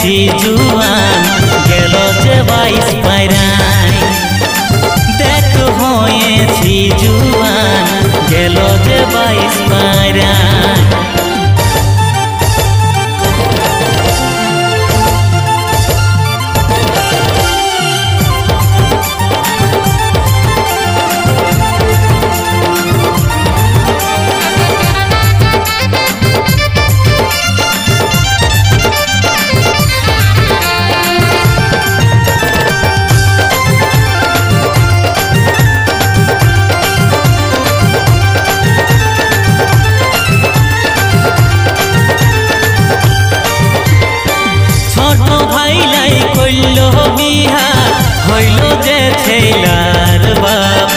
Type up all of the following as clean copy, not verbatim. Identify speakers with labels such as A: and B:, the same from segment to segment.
A: হয়েছি জুয়ান গেল যে 22 পায়রায় দেখ হয়েছি জুয়ান গেল যে 22 পায়রায় बिहा हईल जे छेलार बाप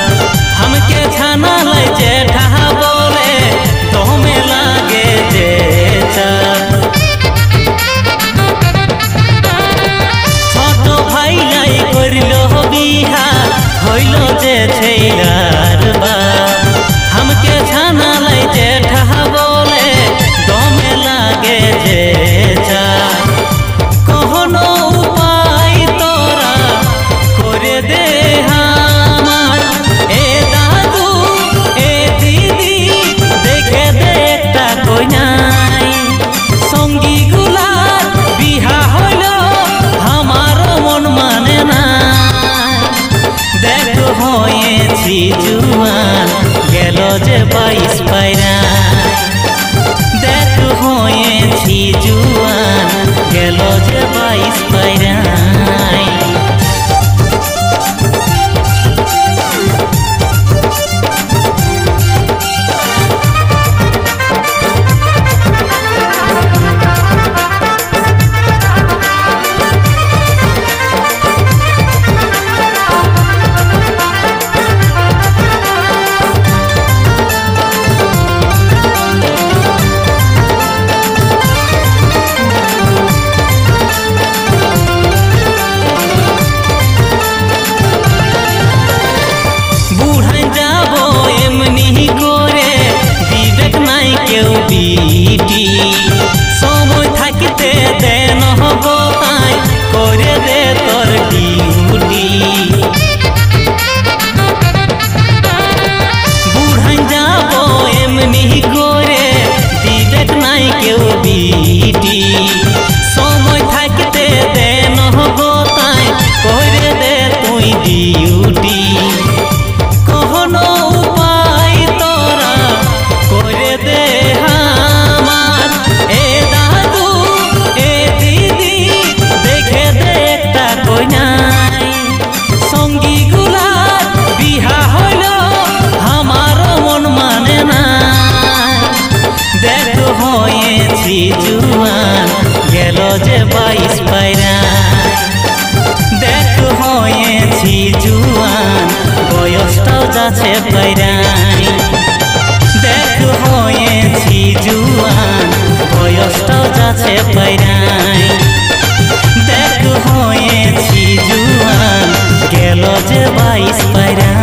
A: हमके छाना लाई जेठा बोले तोमे लागे जे छोट भाई लाई करलो बिहा हईल जे छेलार बाप हमके छाना लाई जेठा बोले तोमे लागे जे जुआन गेल जे 22 पायराय देख हয়েছি जुआन गेल जे 22 पायराय समय থাকতে দেন হবো তাই করে দে তোর ডিউটি বুড়াই যাব এমনি করে দিবেক নাই কেউ বিটি সময় থাকতে দেন হবো তাই করে দে তুই ডিউটি কখনো উপায় তোরা করে দে जुआन गेल जे 22 पायराय देख हয়েছি जुआन বয়সটাও যাচ্ছে পায়রায় দেখ হয়েছি जुआन বয়সটাও যাচ্ছে পায়রায় দেখ হয়েছি जुआन गेल जे 22 पायराय।